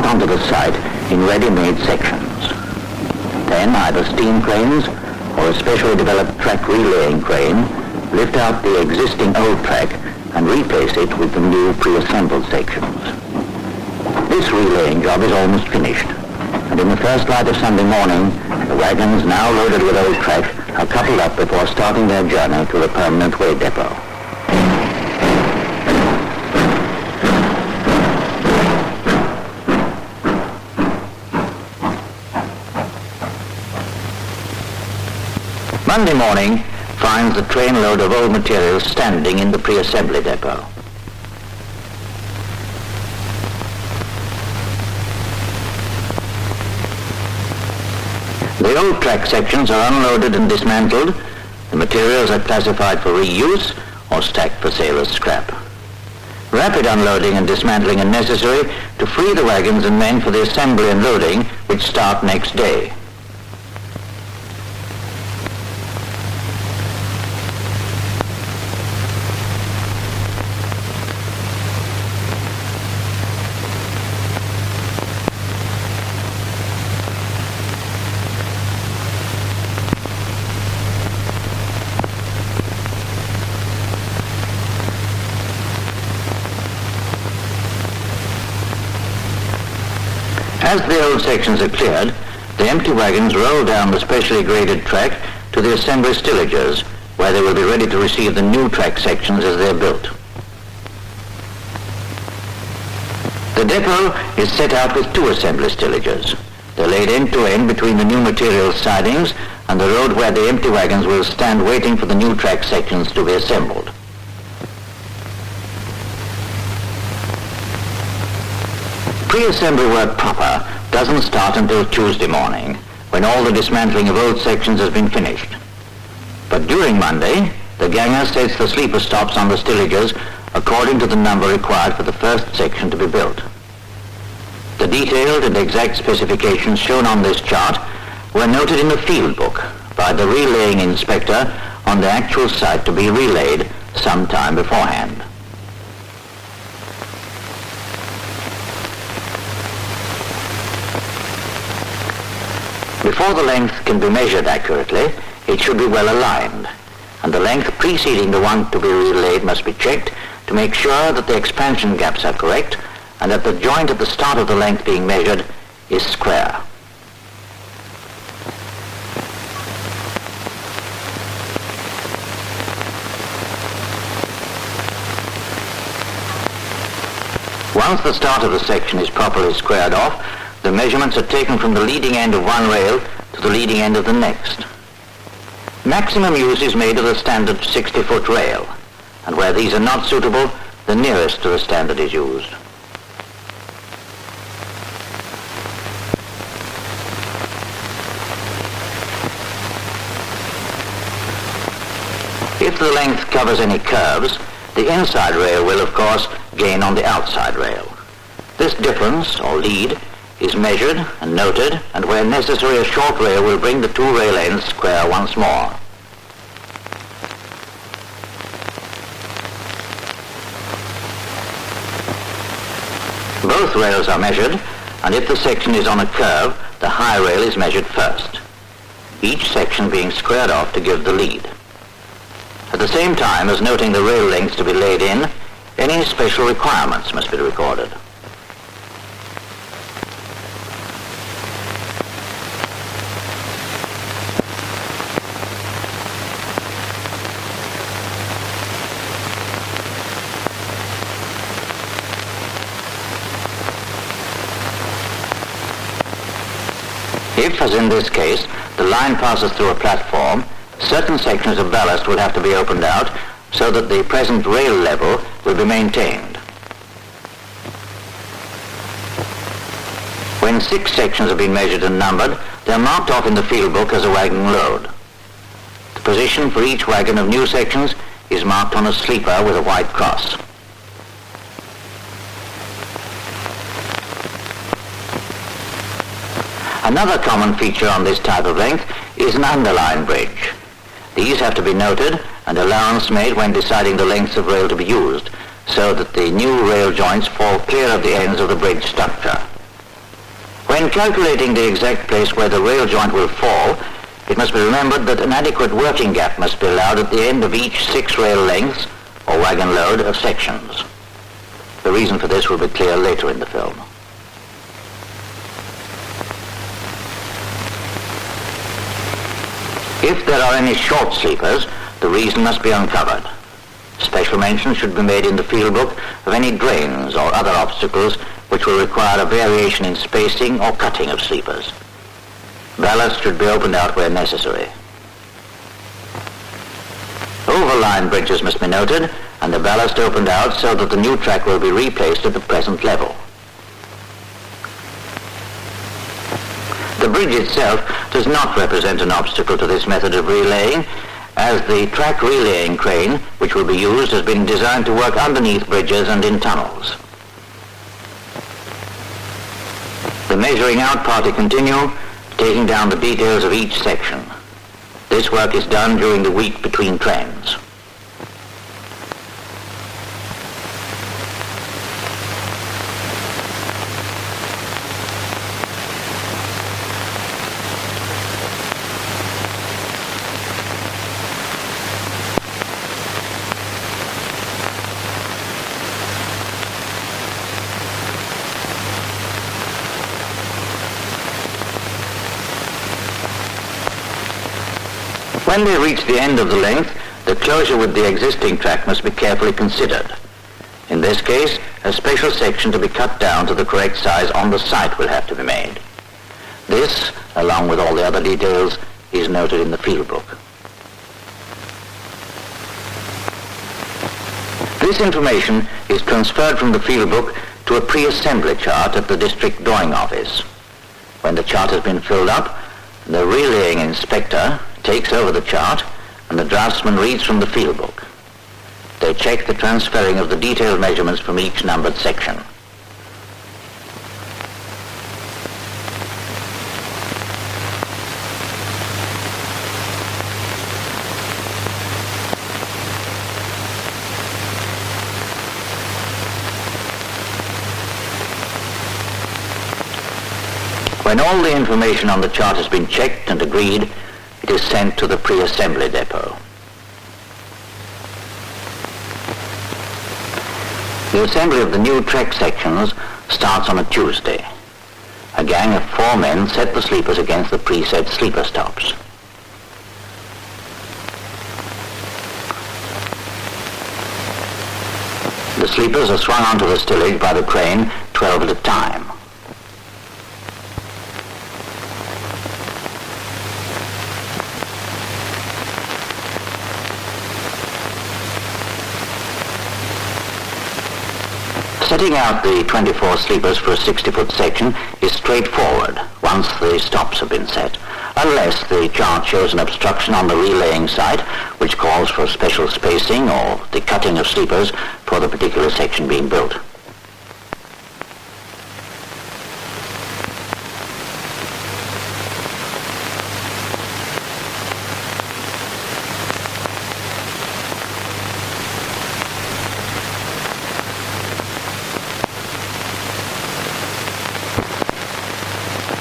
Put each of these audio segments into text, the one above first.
brought onto the site in ready-made sections. Then either steam cranes or a specially developed track relaying crane lift out the existing old track and replace it with the new pre-assembled sections. This relaying job is almost finished, and in the first light of Sunday morning, the wagons, now loaded with old track, are coupled up before starting their journey to the permanent way depot. Monday morning finds the trainload of old materials standing in the pre-assembly depot. The old track sections are unloaded and dismantled. The materials are classified for reuse or stacked for sale as scrap. Rapid unloading and dismantling are necessary to free the wagons and men for the assembly and loading, which start next day. As the old sections are cleared, the empty wagons roll down the specially graded track to the assembly stillages, where they will be ready to receive the new track sections as they are built. The depot is set out with two assembly stillages. They're laid end to end between the new material sidings and the road where the empty wagons will stand waiting for the new track sections to be assembled. Pre-assembly work proper doesn't start until Tuesday morning, when all the dismantling of old sections has been finished. But during Monday, the ganger sets the sleeper stops on the stillages according to the number required for the first section to be built. The detailed and exact specifications shown on this chart were noted in the field book by the relaying inspector on the actual site to be relayed some time beforehand. Before the length can be measured accurately, it should be well aligned, and the length preceding the one to be relayed must be checked to make sure that the expansion gaps are correct and that the joint at the start of the length being measured is square. Once the start of the section is properly squared off, the measurements are taken from the leading end of one rail to the leading end of the next. Maximum use is made of the standard 60-foot rail, and where these are not suitable, the nearest to the standard is used. If the length covers any curves, the inside rail will, of course, gain on the outside rail. This difference, or lead, is measured and noted, and where necessary a short rail will bring the two rail ends square once more. Both rails are measured, and if the section is on a curve, the high rail is measured first, each section being squared off to give the lead. At the same time as noting the rail lengths to be laid in, any special requirements must be recorded. If, as in this case, the line passes through a platform, certain sections of ballast will have to be opened out so that the present rail level will be maintained. When 6 sections have been measured and numbered, they are marked off in the field book as a wagon load. The position for each wagon of new sections is marked on a sleeper with a white cross. Another common feature on this type of length is an underline bridge. These have to be noted and allowance made when deciding the lengths of rail to be used, so that the new rail joints fall clear of the ends of the bridge structure. When calculating the exact place where the rail joint will fall, it must be remembered that an adequate working gap must be allowed at the end of each 6 rail lengths or wagon load of sections. The reason for this will be clear later in the film. If there are any short sleepers, the reason must be uncovered. Special mention should be made in the field book of any drains or other obstacles which will require a variation in spacing or cutting of sleepers. Ballast should be opened out where necessary. Overline bridges must be noted and the ballast opened out so that the new track will be replaced at the present level. The bridge itself does not represent an obstacle to this method of relaying, as the track relaying crane which will be used has been designed to work underneath bridges and in tunnels. The measuring out party continue, taking down the details of each section. This work is done during the week between trains. When they reach the end of the length, the closure with the existing track must be carefully considered. In this case, a special section to be cut down to the correct size on the site will have to be made. This, along with all the other details, is noted in the field book. This information is transferred from the field book to a pre-assembly chart at the district drawing office. When the chart has been filled up, the relaying inspector takes over the chart and the draftsman reads from the field book. They check the transferring of the detailed measurements from each numbered section. When all the information on the chart has been checked and agreed, it is sent to the pre-assembly depot. The assembly of the new track sections starts on a Tuesday. A gang of 4 men set the sleepers against the preset sleeper stops. The sleepers are swung onto the stillage by the crane, 12 at a time. Setting out the 24 sleepers for a 60-foot section is straightforward once the stops have been set, unless the chart shows an obstruction on the relaying site which calls for special spacing or the cutting of sleepers for the particular section being built.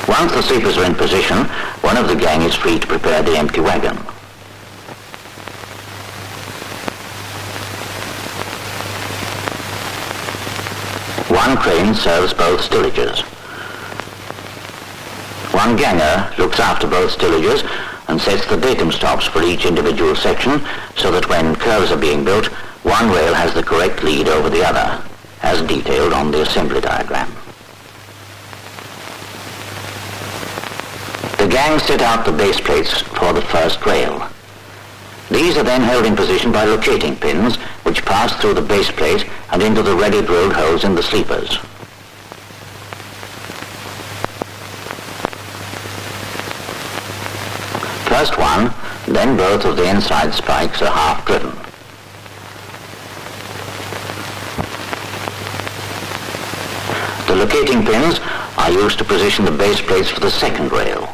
Once the sleepers are in position, one of the gang is free to prepare the empty wagon. One crane serves both stillages. One ganger looks after both stillages and sets the datum stops for each individual section so that when curves are being built, one rail has the correct lead over the other, as detailed on the assembly diagram. The gang set out the base plates for the first rail. These are then held in position by locating pins which pass through the base plate and into the ready drilled holes in the sleepers. First one, then both of the inside spikes are half driven. The locating pins are used to position the base plates for the second rail.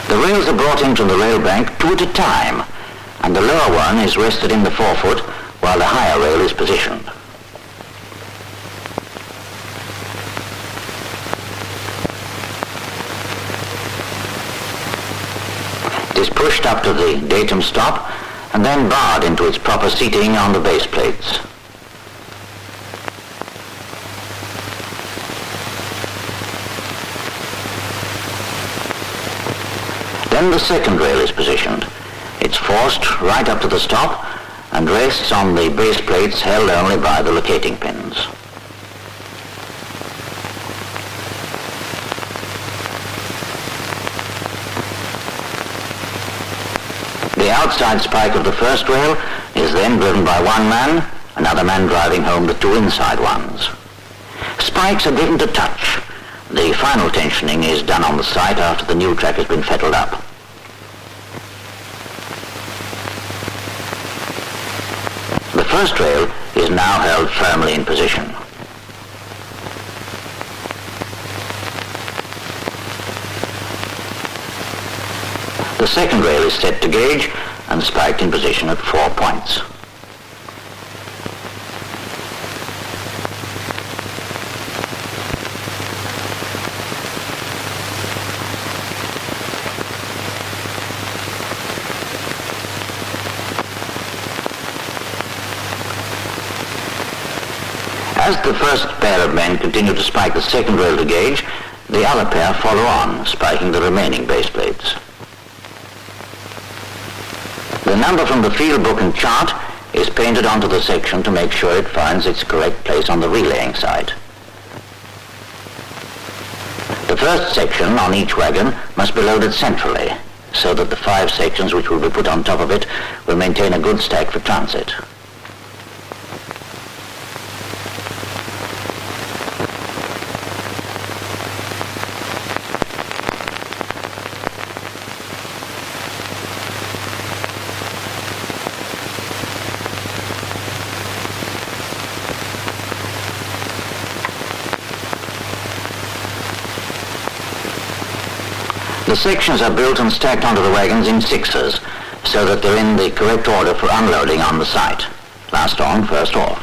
The rails are brought in from the rail bank two at a time, and the lower one is rested in the forefoot while the higher rail is positioned. It is pushed up to the datum stop and then barred into its proper seating on the base plates. Then the second rail is positioned. It's forced right up to the stop and rests on the base plates held only by the locating pins. The outside spike of the first rail is then driven by one man, another man driving home the two inside ones. Spikes are driven to touch. The final tensioning is done on the site after the new track has been fettled up. The first rail is now held firmly in position. The second rail is set to gauge and spiked in position at 4 points. As the first pair of men continue to spike the second rail to gauge, the other pair follow on, spiking the remaining base plates. The number from the field book and chart is painted onto the section to make sure it finds its correct place on the relaying site. The first section on each wagon must be loaded centrally, so that the 5 sections which will be put on top of it will maintain a good stack for transit. The sections are built and stacked onto the wagons in 6s, so that they're in the correct order for unloading on the site. Last on, first off.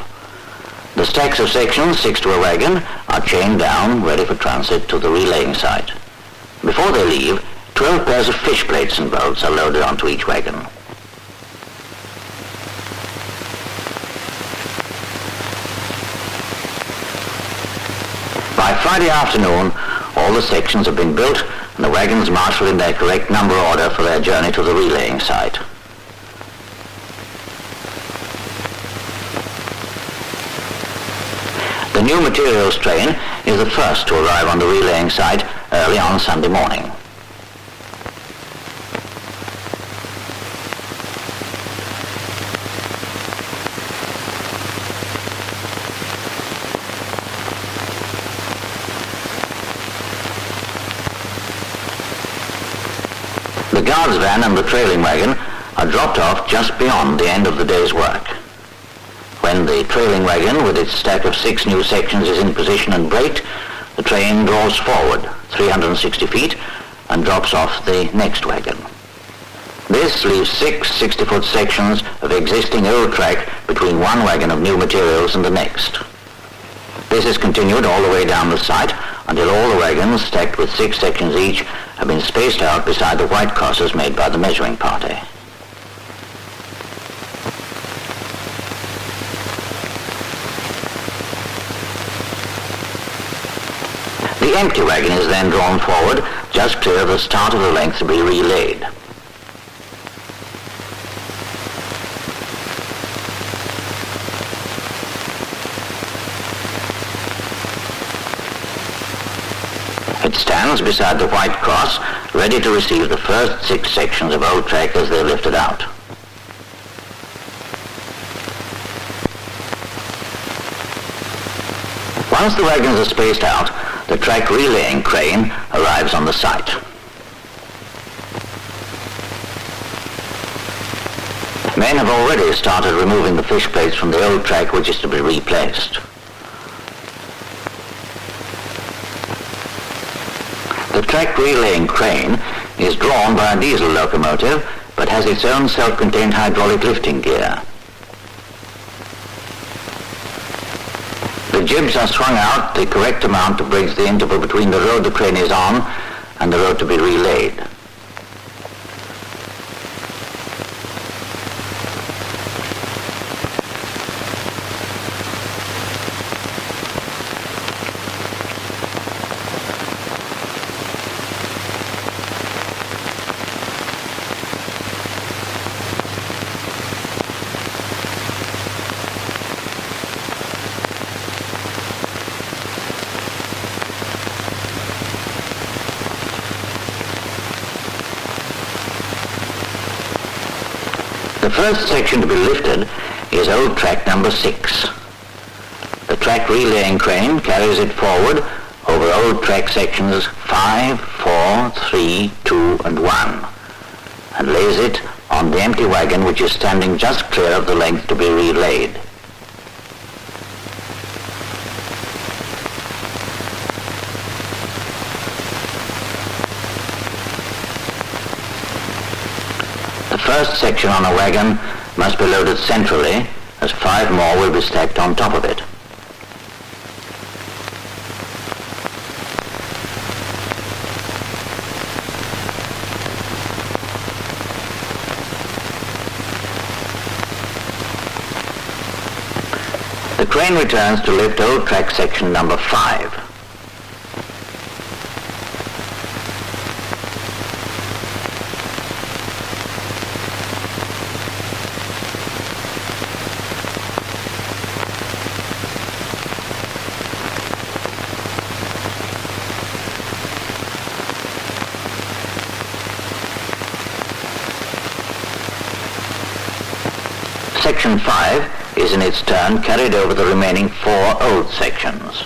The stacks of sections, 6 to a wagon, are chained down, ready for transit to the relaying site. Before they leave, 12 pairs of fish plates and bolts are loaded onto each wagon. By Friday afternoon, all the sections have been built and the wagons marshalled in their correct number order for their journey to the relaying site. The new materials train is the first to arrive on the relaying site early on Sunday morning. The guard's van and the trailing wagon are dropped off just beyond the end of the day's work. When the trailing wagon with its stack of 6 new sections is in position and braked, the train draws forward 360 feet and drops off the next wagon. This leaves 6 60-foot sections of existing old track between one wagon of new materials and the next. This is continued all the way down the site until all the wagons, stacked with 6 sections each, have been spaced out beside the white crosses made by the measuring party. The empty wagon is then drawn forward, just clear of the start of the length to be relayed. It stands beside the white cross, ready to receive the first 6 sections of old track as they're lifted out. Once the wagons are spaced out, the track relaying crane arrives on the site. Men have already started removing the fish plates from the old track which is to be replaced. The track relaying crane is drawn by a diesel locomotive but has its own self-contained hydraulic lifting gear. The jibs are swung out the correct amount to bridge the interval between the road the crane is on and the road to be relayed. The first section to be lifted is old track number 6. The track relaying crane carries it forward over old track sections 5, 4, 3, 2 and 1 and lays it on the empty wagon which is standing just clear of the length to be relayed. The first section on a wagon must be loaded centrally, as 5 more will be stacked on top of it. The crane returns to lift old track section number 5. Section 5 is in its turn carried over the remaining 4 old sections.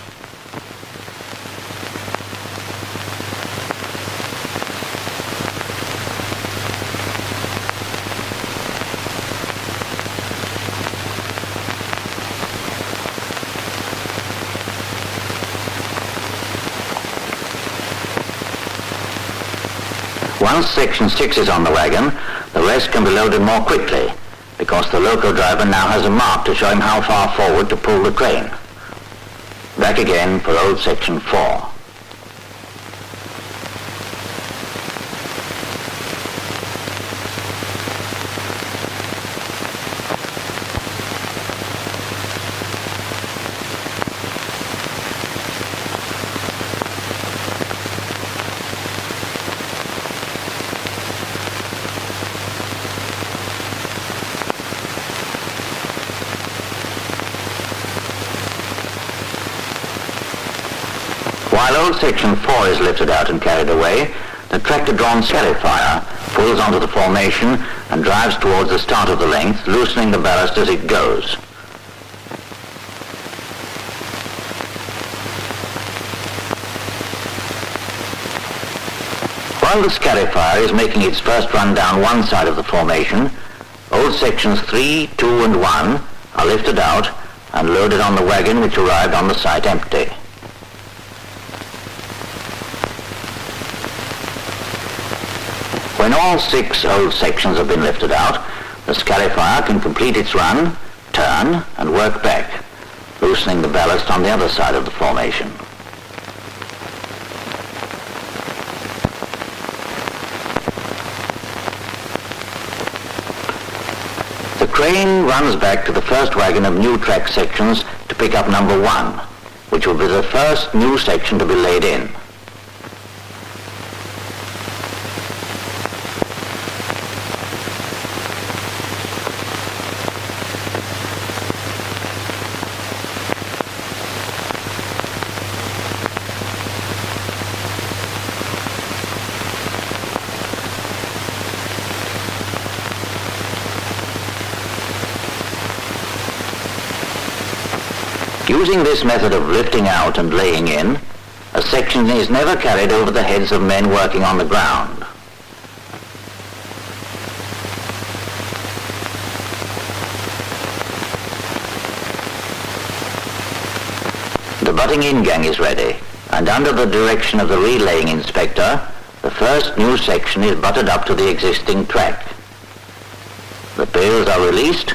Once section 6 is on the wagon, the rest can be loaded more quickly, because the loco driver now has a mark to show him how far forward to pull the crane. Back again for old section 4. While old section 4 is lifted out and carried away, the tractor-drawn scarifier pulls onto the formation and drives towards the start of the length, loosening the ballast as it goes. While the scarifier is making its first run down one side of the formation, old sections 3, 2 and 1 are lifted out and loaded on the wagon which arrived on the site empty. When all 6 old sections have been lifted out, the scarifier can complete its run, turn and work back, loosening the ballast on the other side of the formation. The crane runs back to the first wagon of new track sections to pick up number 1, which will be the first new section to be laid in. Using this method of lifting out and laying in, a section is never carried over the heads of men working on the ground. The butting in gang is ready, and under the direction of the relaying inspector, the first new section is butted up to the existing track. The bales are released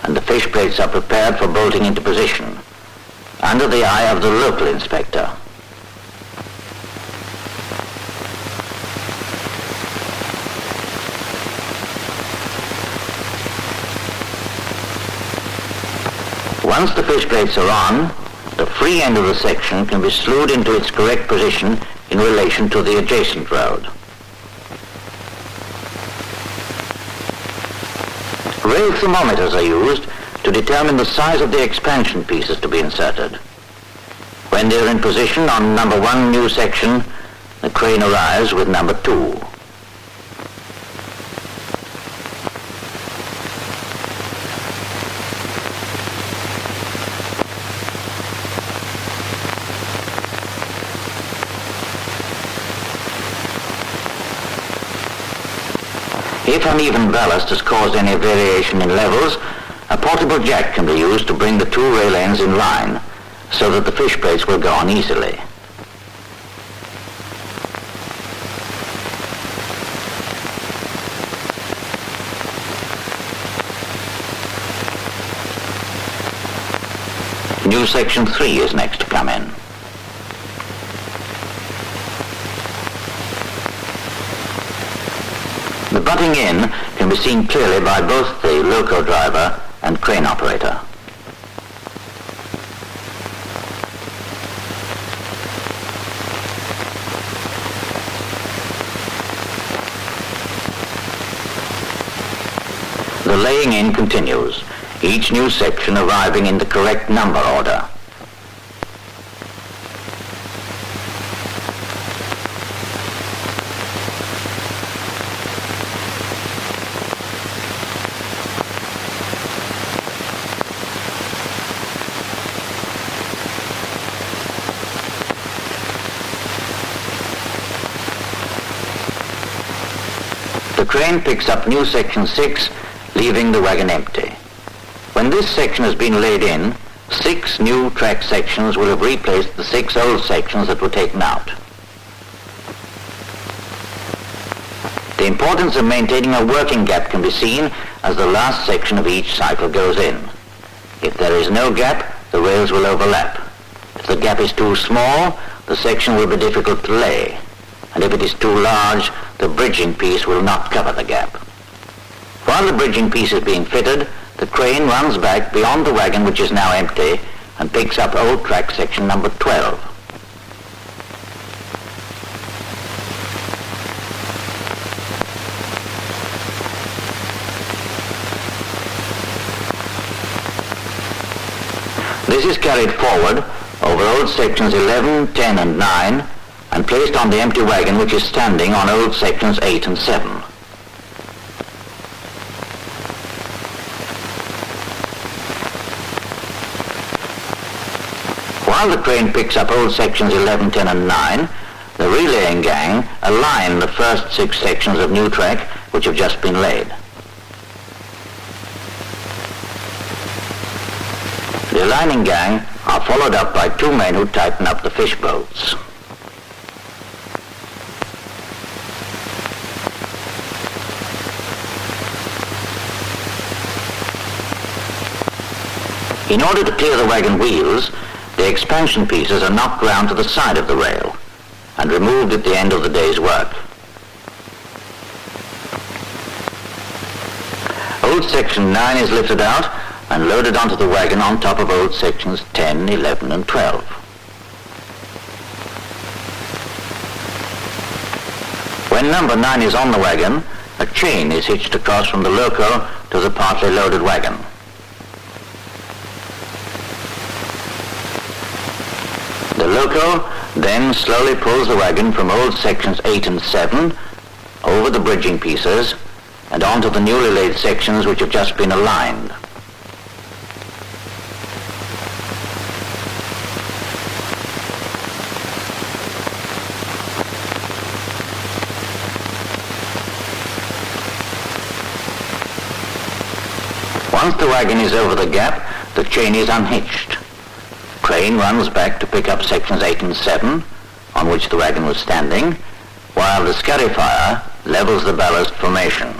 and the fish plates are prepared for bolting into position under the eye of the local inspector. Once the fish plates are on, the free end of the section can be slewed into its correct position in relation to the adjacent road. Rail thermometers are used to determine the size of the expansion pieces to be inserted. When they are in position on number 1 new section, the crane arrives with number 2. If uneven ballast has caused any variation in levels, a portable jack can be used to bring the 2 rail ends in line so that the fish plates will go on easily. New section 3 is next to come in. The butting in can be seen clearly by both the loco driver and crane operator. The laying in continues, each new section arriving in the correct number order. The crane picks up new section 6, leaving the wagon empty. When this section has been laid in, 6 new track sections will have replaced the 6 old sections that were taken out. The importance of maintaining a working gap can be seen as the last section of each cycle goes in. If there is no gap, the rails will overlap. If the gap is too small, the section will be difficult to lay. And if it is too large, the bridging piece will not cover the gap. While the bridging piece is being fitted, the crane runs back beyond the wagon, which is now empty, and picks up old track section number 12. This is carried forward over old sections 11, 10 and 9 and placed on the empty wagon which is standing on old sections 8 and 7. While the crane picks up old sections 11, 10 and 9, the relaying gang align the first 6 sections of new track which have just been laid. The aligning gang are followed up by 2 men who tighten up the fish bolts. In order to clear the wagon wheels, the expansion pieces are knocked round to the side of the rail and removed at the end of the day's work. Old section 9 is lifted out and loaded onto the wagon on top of old sections 10, 11 and 12. When number 9 is on the wagon, a chain is hitched across from the loco to the partly loaded wagon. The loco then slowly pulls the wagon from old sections 8 and 7 over the bridging pieces and onto the newly laid sections which have just been aligned. Once the wagon is over the gap, the chain is unhitched. Crane runs back to pick up sections 8 and 7, on which the wagon was standing, while the scarifier levels the ballast formation.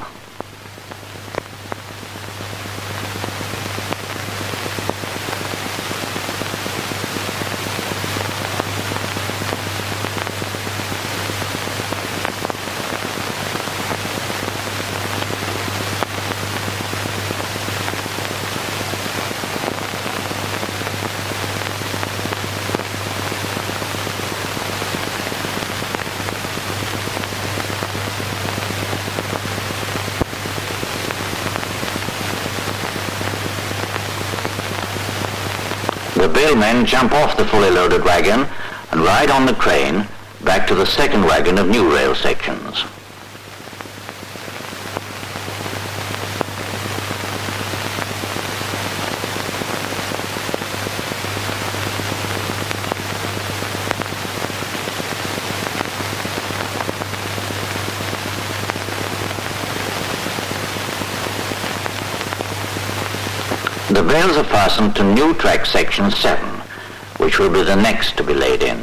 The balemen jump off the fully loaded wagon and ride on the crane back to the second wagon of new rail sections. The bales are fastened to new track section 7, which will be the next to be laid in.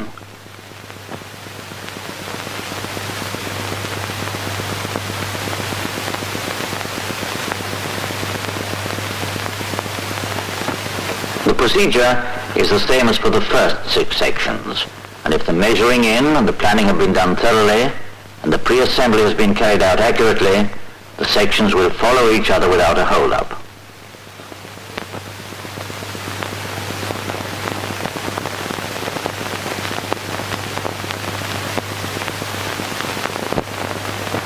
The procedure is the same as for the first 6 sections, and if the measuring in and the planning have been done thoroughly, and the pre-assembly has been carried out accurately, the sections will follow each other without a hold-up.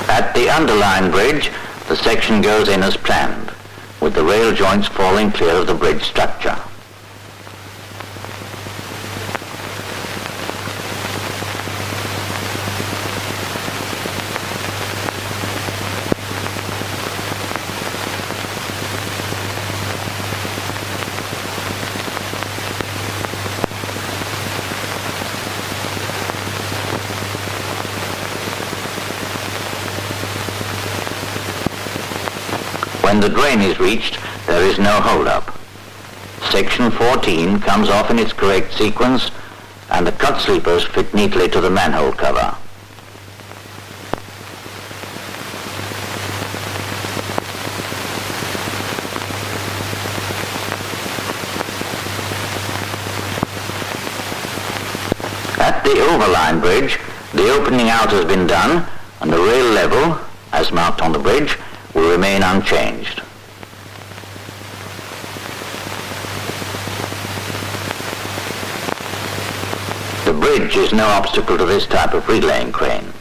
At the underline bridge, the section goes in as planned, with the rail joints falling clear of the bridge structure. When the drain is reached, there is no hold-up. Section 14 comes off in its correct sequence, and the cut sleepers fit neatly to the manhole cover. At the overline bridge, the opening out has been done, and the rail level, as marked on the bridge, will remain unchanged. The bridge is no obstacle to this type of relaying crane.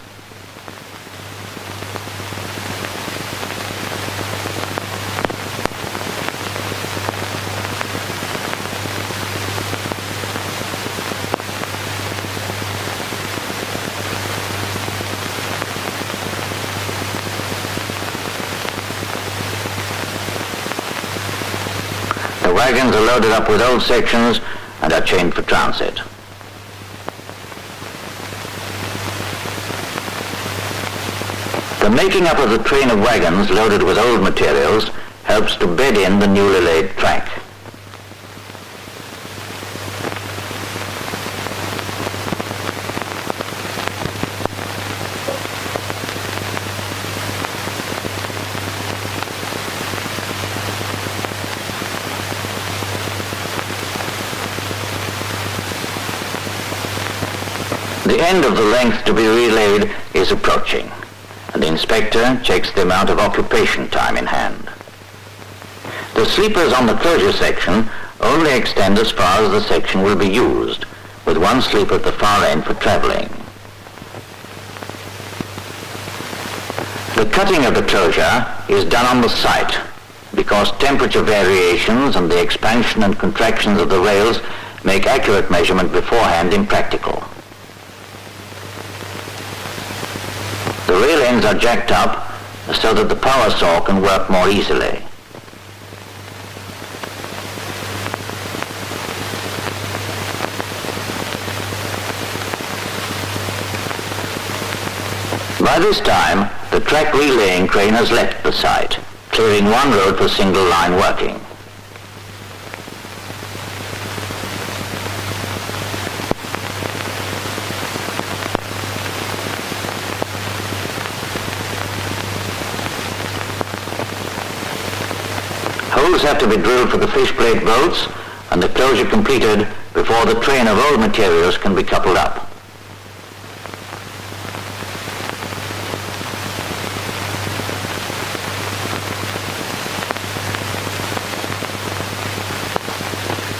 The wagons are loaded up with old sections and are chained for transit. The making up of the train of wagons loaded with old materials helps to bed in the newly laid track. The end of the length to be relayed is approaching, and the inspector checks the amount of occupation time in hand. The sleepers on the closure section only extend as far as the section will be used, with one sleeper at the far end for traveling. The cutting of the closure is done on the site, because temperature variations and the expansion and contractions of the rails make accurate measurement beforehand impractical. The rail ends are jacked up so that the power saw can work more easily. By this time, the track relaying crane has left the site, clearing one road for single line working. Holes have to be drilled for the fish plate bolts and the closure completed before the train of old materials can be coupled up.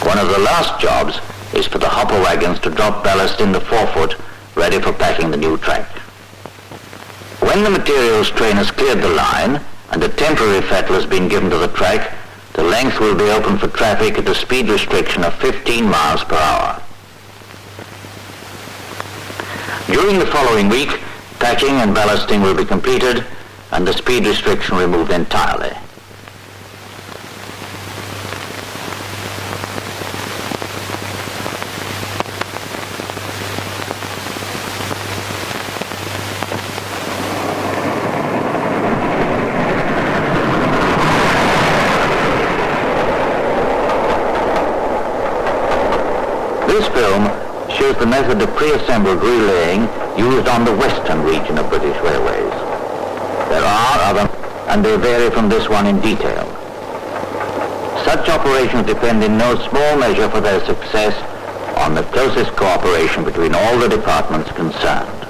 One of the last jobs is for the hopper wagons to drop ballast in the forefoot, ready for packing the new track. When the materials train has cleared the line and a temporary fettle has been given to the track, the length will be open for traffic at a speed restriction of 15 miles per hour. During the following week, packing and ballasting will be completed and the speed restriction removed entirely. This film shows the method of pre-assembled relaying used on the western region of British Railways. There are other, and they vary from this one in detail. Such operations depend in no small measure for their success on the closest cooperation between all the departments concerned.